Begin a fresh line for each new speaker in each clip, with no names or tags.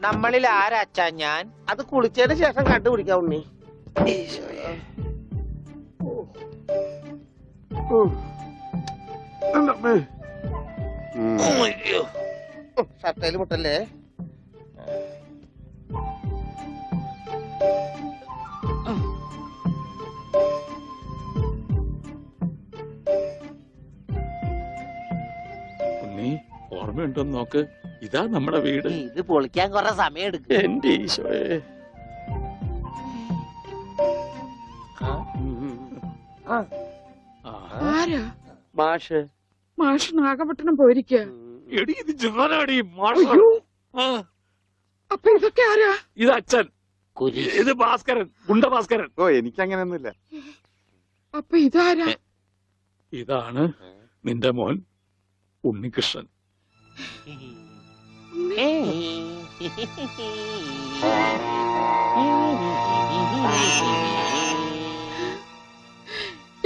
നമ്മളിൽ ആരാച്ചാ ഞാൻ? അത് കുളിച്ചതിന് ശേഷം കണ്ടുപിടിക്കാം ഉണ്ണി. ഷർട്ടയില് മുട്ടല്ലേ?
ഓർമ്മയുണ്ടോന്ന് നോക്ക്. ഇതാ നമ്മുടെ വീട്.
ഇത് പൊളിക്കാൻ കുറെ സമയം എടുക്കും.
എന്റെ ഈശോയെ.
മാഷ് നാഗപട്ടണം പോയിരിക്ക.
എടി ഇത് ഞാനാടി.
അപ്പൊ ഇതൊക്കെ ആരാ?
ഇത് അച്ഛൻ. ഇത് ഭാസ്കരൻ, ഗുണ്ട ഭാസ്കരൻ.
ഓ എനിക്കങ്ങനെയൊന്നുമില്ല.
അപ്പൊ ഇതാരാ?
ഇതാണ് നിന്റെ മോൻ ഉണ്ണികൃഷ്ണൻ.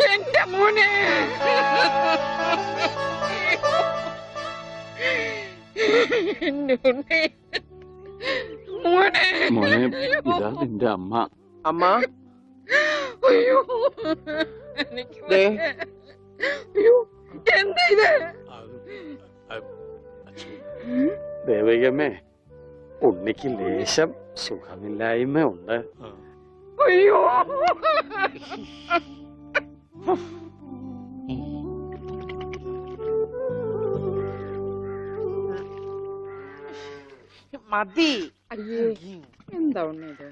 എന്റെ മോനെ. മോനെ
മോനെ ഇതാ നിന്റെ അമ്മ.
അമ്മ
അയ്യോ എന്താ ഇത്?
ദേവികമ്മേ, ഉണ്ണിക്ക് ലേശം സുഖമില്ലായ്മ ഉണ്ട്.
അയ്യോ
മതി.
അയ്യേ എന്താ ഉണ്ണത്?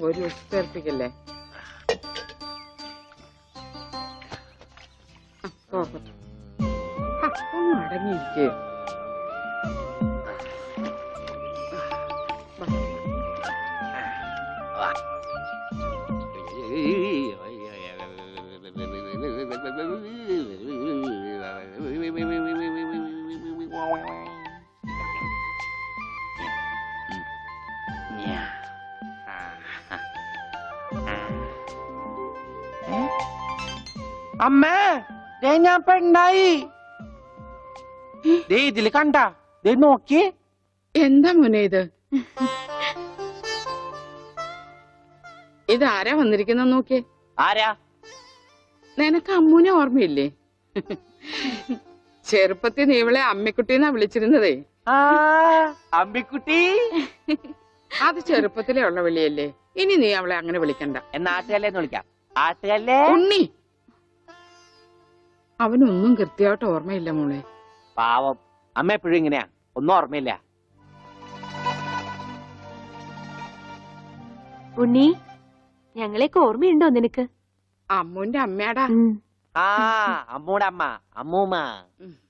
ഒരു തെറിപ്പിക്കല്ലേ. ഒന്ന് അടങ്ങിയിരിക്കേ.
അമ്മേ, ഞാൻ പെണ്ണായി. ഇതില് കണ്ട നോക്കി.
എന്താ മോനെ ഇത്? ഇതാരാ വന്നിരിക്കുന്ന നോക്കിയേ.
ആരാ?
നിനക്ക് അമ്മൂനെ ഓർമ്മയില്ലേ? ചെറുപ്പത്തിൽ നീ ഇവളെ അമ്മിക്കുട്ടിന്നാ വിളിച്ചിരുന്നതേ.
അമ്മിക്കുട്ടി.
അത് ചെറുപ്പത്തിലേ ഉള്ള വിളിയല്ലേ. ഇനി നീ അവളെ അങ്ങനെ വിളിക്കണ്ട.
എന്നാ ആട്ടുകല്ലേന്ന് വിളിക്കാം. ആട്ടുകല്ലേ.
ഉണ്ണി. അവനൊന്നും കൃത്യമായിട്ട് ഓർമ്മയില്ല മോളെ.
പാവം. അമ്മ എപ്പോഴും ഇങ്ങനെയാ, ഒന്നും ഓർമ്മയില്ല.
ഉണ്ണി, ഞങ്ങളെയൊക്കെ ഓർമ്മയുണ്ടോ നിനക്ക്?
അമ്മൂന്റെ അമ്മയാടാ.
ആ അമ്മൂടെ അമ്മ, അമ്മൂമ്മ.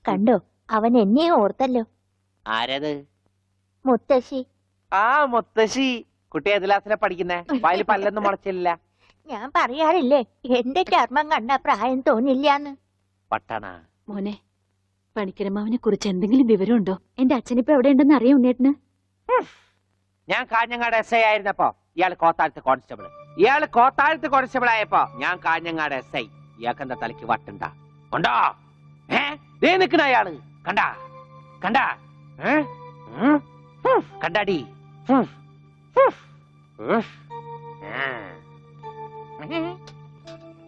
കണ്ടോ, അവൻ എന്നെ ഓർത്തല്ലോ.
ആരത്?
മുത്തശ്ശി.
ആ മുത്തശ്ശി. കുട്ടി ഏത് ക്ലാസ്സിലാ പഠിക്കുന്നേ? വായിൽ പല്ലൊന്നും മുളച്ചില്ല.
ഞാൻ പറയാറില്ലേ, എന്റെ ചർമ്മം കണ്ട പ്രായം തോന്നില്ലാന്ന്.
പട്ടണ
മോനെ, പണിക്കരമാവിനെ കുറിച്ച് എന്തെങ്കിലും വിവരമുണ്ടോ? എന്റെ അച്ഛനിപ്പോ എവിടെ ഉണ്ടെന്ന് അറിയാം ഉണ്ണേട്ടന്?
ഞാൻ കാഞ്ഞങ്ങാട് SI ആയിരുന്നപ്പോ ഇയാള് കോത്താഴത്ത് കോൺസ്റ്റബിൾ ആയപ്പോ ഞാൻ കാഞ്ഞങ്ങാട് SI. ഇയാൾക്ക് എന്താ തലയ്ക്ക് വട്ടുണ്ടാ? ഉണ്ടോ? നിക്കണ അയാള് കണ്ടാ കണ്ടാ കണ്ടാടി.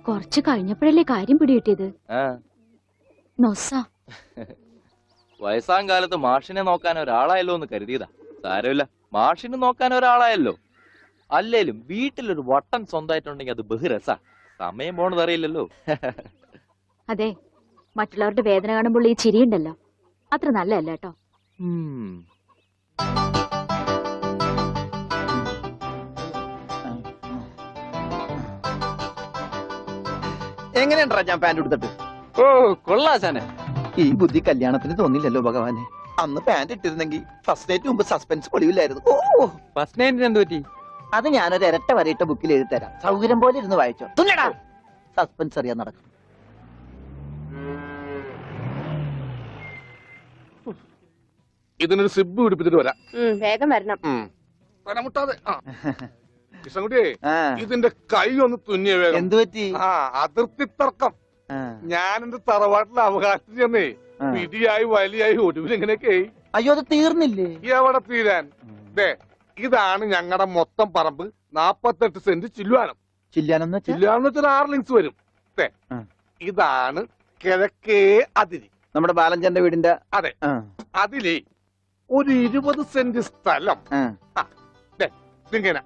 കുറച്ച് കഴിഞ്ഞപ്പോഴല്ലേ കാര്യം പിടികിട്ടിയത്. നൊസ
വയസ്സാം കാലത്ത് മാഷിനെ നോക്കാൻ ഒരാളായല്ലോ എന്ന് കരുതിയതാ. സാരമില്ല, മാഷിനെ നോക്കാൻ ഒരാളായല്ലോ. അല്ലേലും വീട്ടിലൊരു വട്ടൻ സ്വന്തമായിട്ടുണ്ടെങ്കിൽ അത് ബഹുരസാ. സമയം പോണത് അറിയില്ലല്ലോ.
അതെ, മറ്റുള്ളവരുടെ വേദന കാണുമ്പോൾ ഈ ചിരിയുണ്ടല്ലോ, അത്ര നല്ലതല്ല കേട്ടോ.
എങ്ങനെയുണ്ടാ ഞാൻ പാന്റ് എടുത്തിട്ട്?
ഓ കൊള്ളാശാനെ.
ഈ ബുദ്ധി കല്യാണത്തിന് തോന്നില്ലല്ലോ ഭഗവാനെ. അന്ന് പാന്റ് ഇട്ടിരുന്നെങ്കിൽ ഫസ്റ്റ് നൈറ്റ് മുമ്പ് സസ്പെൻസ് പൊളിവില്ലായിരുന്നു. ഓ
ഫസ്റ്റ് നൈറ്റിന് എന്ത് പറ്റി?
അത് ഞാനൊരു ഇരട്ട വരയിട്ട ബുക്കിൽ എഴുതി തരാം. സൗകര്യം പോലെ ഇരുന്ന് വായിച്ചോ. തുന്നടാ, സസ്പെൻസ് അറിയാൻ നടക്കും.
ഇതിനൊരു സിബ് പിടിപ്പിച്ചിട്ട് വരാം.
വേഗം വരണം.
മുട്ടാതെ. കൃഷ്ണൻകുട്ടിയെ, ഇതിന്റെ കൈ ഒന്ന് തുന്നിയ വേഗം.
എന്തു പറ്റി?
അതിർത്തി തർക്കം. ഞാൻ എന്റെ തറവാട്ടിലെ അവകാശം ചെന്നേ പിടിയായി വലിയായി ഒടുവിൽ ഇങ്ങനെയൊക്കെ
അയ്യോ അത് തീർന്നില്ലേ?
എവിടെ തീരാൻ. ദേ ഇതാണ് ഞങ്ങളുടെ മൊത്തം പറമ്പ്. 48 സെന്റ് ചില്ലുവാനം.
ചില്ലാനെന്ന് വെച്ചാ
ചില്ലുവാനം വെച്ചാൽ 6 ലിങ്സ് വരും. ദേ ഇതാണ് കിഴക്കേ അതിരി.
നമ്മുടെ ബാലഞ്ചന്റെ വീടിന്റെ.
അതെ, അതിലേ ഒരു 20 സെന്റ് സ്ഥലം ഇങ്ങനെ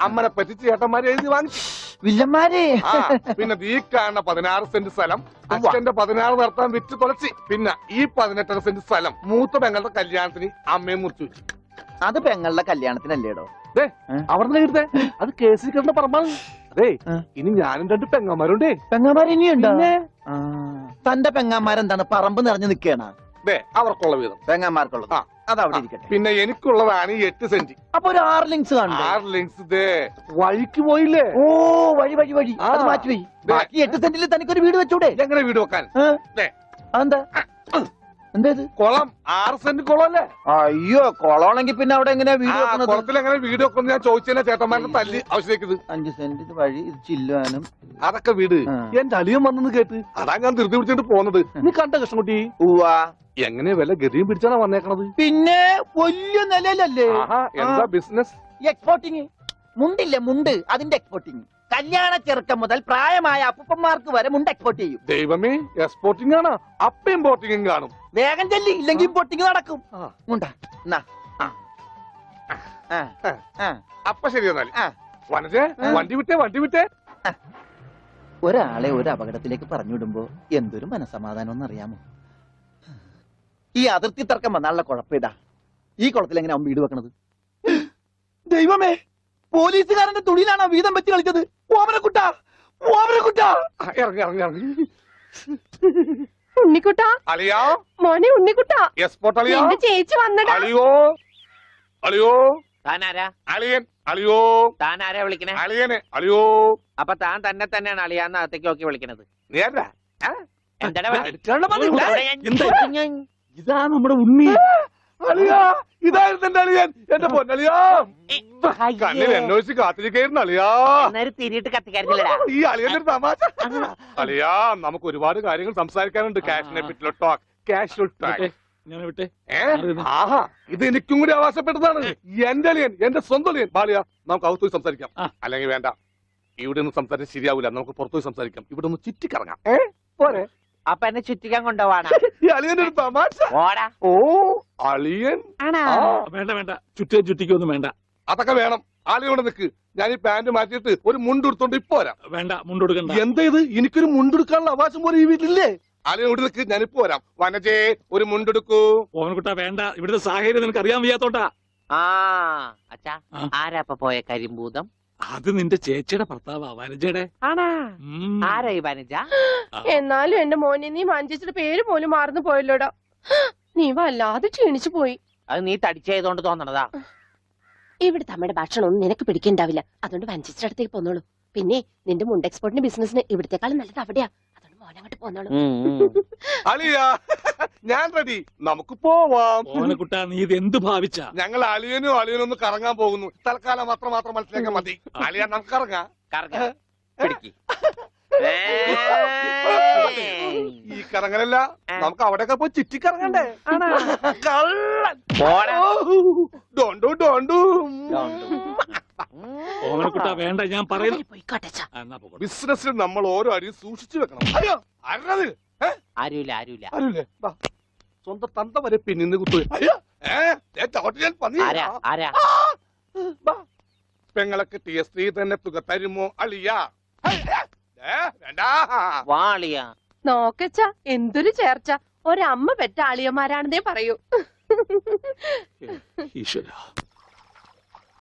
അമ്മനെ പറ്റി ചേട്ടന്മാരെ എഴുതി വാങ്ങിച്ചു.
വില്ലന്മാരെ.
പിന്നെ ഈ കാണുന്ന 16 സെന്റ് സ്ഥലം അച്ഛന്റെ 16 നടത്താൻ വിറ്റ് തുളച്ചി. പിന്നെ ഈ 18 സെന്റ് സ്ഥലം മൂത്ത പെങ്ങളുടെ കല്യാണത്തിന് അമ്മയെ മുറിച്ചു വെച്ചു.
അത് പെങ്ങളുടെ കല്യാണത്തിനല്ലേടോ?
അവിടെ കിട്ടേ അത് കേസിൽ കിട്ടുന്ന പറമ്പാണ്. അതെ, ഇനി ഞാനും 2 പെങ്ങന്മാരുണ്ടേ.
പെങ്ങന്മാർ ഇനിയുണ്ടോ? തന്റെ പെങ്ങന്മാരെന്താണ് പറമ്പ് നിറഞ്ഞു നിൽക്കണ?
അവർക്കുള്ള വീതം
പെങ്ങന്മാർക്കുള്ളത് അത് അവിടെ ഇരിക്കട്ടെ.
പിന്നെ എനിക്കുള്ളതാണ് 8 സെന്റ്.
അപ്പൊ ഒരു 6 ലിങ്സ് കാണും.
6 ലിങ്സ് വഴിക്ക് പോയില്ലേ?
ഓ വഴി വഴി വഴി അത് മാറ്റി പോയി. ബാക്കി 8 സെന്റിൽ തനിക്കൊരു വീട് വെച്ചൂടെ?
എങ്ങനെ വീട് വെക്കാൻ?
അതെന്താ? എന്താ ഇത്?
കുളം 6 സെന്റ് കുളം അല്ലേ?
അയ്യോ കുളമാണെങ്കിൽ പിന്നെ അവിടെ എങ്ങനെയാ വീട് വെക്കുന്നത്?
കുളത്തിൽ എങ്ങനെ വീട് വെക്കുന്നത് ഞാൻ ചോദിച്ചതിനെ ചേട്ടന്മാരുടെ തല്ലി ആവശ്യത്തേക്ക്.
5 സെന്റ് ഇത് വഴി ഇത് ചില്ലുവാനും
അതൊക്കെ വീട് എന്റെ അളിയൻ വന്നെന്ന് കേട്ട് അതാ ഞാൻ ധൃതി പിടിച്ചിട്ട് പോന്നത്. നീ കണ്ട കൃഷ്ണൻകുട്ടി?
ഉവ്വാ.
എങ്ങനെ വില ഗതിയും പിടിച്ചാണ് വന്നേക്കണത്?
പിന്നെ വലിയ നിലയിലല്ലേ?
എന്താ ബിസിനസ്?
എക്സ്പോർട്ടിങ്. മുണ്ടില്ലേ മുണ്ട്, അതിന്റെ എക്സ്പോർട്ടിങ്. കല്യാണ ചെറുക്കം മുതൽ പ്രായമായ അപ്പൂപ്പന്മാർക്ക് വരെ മുണ്ട് എക്സ്പോർട്ട് ചെയ്യും.
ദൈവമേ, എക്സ്പോർട്ടിംഗ് ആണ്. അപ്പ ഇമ്പോർട്ടിംഗും കാണും.
വേഗം ചെല്ലി, ഇല്ലെങ്കിൽ ഇമ്പോർട്ടിംഗ് നടക്കും. മുണ്ടാ
അപ്പ ശരി എന്നാൽ വനജേ വണ്ടി വിട്ടേ.
ഒരാളെ ഒരു അപകടത്തിലേക്ക് പറഞ്ഞുവിടുമ്പോ എന്തൊരു മനസമാധാനം എന്നറിയാമോ? ഈ അതിർത്തി തർക്കം വന്നാലുള്ള കുഴപ്പമിതാ. ഈ കുളത്തിൽ എങ്ങനെ അവൻ വീട് വെക്കണത്? ദൈവമേ, പോലീസുകാരന്റെ തുണിയിലാണ് വീതം വെച്ച് കളിച്ചത്. ഓമനക്കുട്ട
ഇറങ്ങി
ഉണ്ണിക്കുട്ടാ,
അളിയാ
മോനെ ഉണ്ണിക്കുട്ടാ,
എക്സ്പോർട്ട് അളിയാ.
എന്റെ ചേച്ചി വന്നടാ.
അളിയോ
താനാരാ?
അളിയൻ. അളിയോ
താനാരാ വിളിക്കണേ?
അളിയനെ. അളിയോ
അപ്പൊ താൻ തന്നെയാണ് അളിയാന്ന് അകത്തേക്ക് നോക്കി വിളിക്കണത്.
നീ ആരാ?
ഇതാ നമ്മുടെ ഉണ്ണി.
അളിയാ, ഇതായിരുന്നു എന്റെ അളിയൻ. എന്റെ പൊന്നളിയാ, കണ്ണിൽ അന്വേഷിച്ച് കാത്തിരിക്കായിരുന്നു അളിയാ.
തിരിയിട്ട് കത്തിക്കാരില്ലടാ.
ഈ അളിയന്റെ ഒരു തമാശ. അളിയാ, നമുക്ക് ഒരുപാട് കാര്യങ്ങൾ സംസാരിക്കാനുണ്ട്. കാഷിനെ പറ്റിയുള്ള ടോക്ക്, കാഷ്വൽ ടോക്ക്.
ഞാൻ വിട്ടെ.
ആഹാ, ഇത് എനിക്കും കൂടി അവകാശപ്പെട്ടതാണ്. എന്റെ അളിയൻ, എന്റെ സ്വന്തം അളിയൻ. ബാലിയ, നമുക്ക് അകത്തുപോയി സംസാരിക്കാം. അല്ലെങ്കിൽ വേണ്ട, ഇവിടെ നിന്ന് സംസാരിച്ച് ശരിയാവില്ല. നമുക്ക് പുറത്തുപോയി സംസാരിക്കാം. ഇവിടെ ഒന്ന് ചുറ്റിക്കറങ്ങാം. പോരെ?
അപ്പൊ എന്നെ ചുറ്റിക്കാൻ കൊണ്ടുപോവാണ്.
ഈ അളിയന്റെ ഒരു തമാശ. ഓ അളിയൻ.
വേണ്ട ചുറ്റിക്കൊന്നും വേണ്ട.
അതൊക്കെ വേണം. ആളിയോടെ നിക്ക്. ഞാൻ ഈ പാന്റ് മാറ്റിയിട്ട് ഒരു മുണ്ടെടുത്തോണ്ട് ഇപ്പൊ വരാം.
വേണ്ട, മുണ്ടെടുക്കണ്ട.
എന്താ ഇത്? എനിക്കൊരു മുണ്ടെടുക്കാനുള്ള അവകാശം പോലെ ഈ വീട്ടിലില്ലേ? ആളിയോട് നിക്ക്, ഞാനിപ്പോ വരാം. വനജേ, ഒരു മുണ്ടെടുക്കൂ.
ഓമനക്കുട്ടാ വേണ്ട, ഇവിടുത്തെ സാഹചര്യം നിനക്ക് അറിയാൻ വയ്യാത്തോട്ടാ.
അച്ഛാ, ആരാ അപ്പൊ പോയ കരിമ്പൂതം?
അത് നിന്റെ ചേച്ചിയുടെ ഭർത്താവാ, വനജയുടെ.
ആരാ ഈ വനജ?
എന്നാലും എന്റെ മോനെ നീ മഞ്ചേച്ചിയുടെ പേര് പോലും മാറുന്നു പോയല്ലോടാ. നീ വല്ലാതെ ക്ഷീണിച്ചു പോയി.
അത് നീ തടിച്ചതുകൊണ്ട് തോന്നണതാ.
ഇവിടുത്തെ അമ്മയുടെ ഭക്ഷണം ഒന്നും നിനക്ക് പിടിക്കണ്ടാവില്ല. അതുകൊണ്ട് മഞ്ചേച്ചിയുടെ അടുത്തേക്ക് പോന്നോളൂ. പിന്നെ നിന്റെ മുണ്ട് എക്സ്പോർട്ടിന്റെ ബിസിനസിന് ഇവിടത്തെക്കാളും നല്ലത് അവിടെയാ. അതുകൊണ്ട് മോനങ്ങോട്ട് പോന്നോളൂ.
അളിയാ, ഞാൻ റെഡി. നമുക്ക് പോവാം.
ഓമനക്കുട്ടാ, നീ ഇത് എന്ത് ഭാവിച്ച?
ഞങ്ങൾ അളിയനും ഒന്ന് കറങ്ങാൻ പോകുന്നു. തൽക്കാലം മാത്രം മനസ്സിലാക്കാൻ മതി. അളിയ, നമുക്ക് ഇറങ്ങാം. ഈ കറങ്ങലല്ല, നമുക്ക് അവിടെയൊക്കെ പോയി ചുറ്റിക്കറങ്ങണ്ടേ?
ഓമനക്കുട്ടാ വേണ്ട, ഞാൻ പറയുന്നു.
ബിസിനസ്സിൽ നമ്മൾ ഓരോ അടിയും സൂക്ഷിച്ചു വെക്കണം. അയ്യോ,
ആരുമില്ല.
സ്വന്തം തന്ത വരെ പിന്നിന്ന് കുത്തു. പെങ്ങളൊക്കെ സ്ത്രീ തന്നെ തുക തരുമോ അളിയാ?
നോക്കച്ച, എന്തൊരു ചേർച്ച. ഒരമ്മ പെറ്റ ആളിയന്മാരാണെന്നേ പറയൂ.
ഈശ്വര.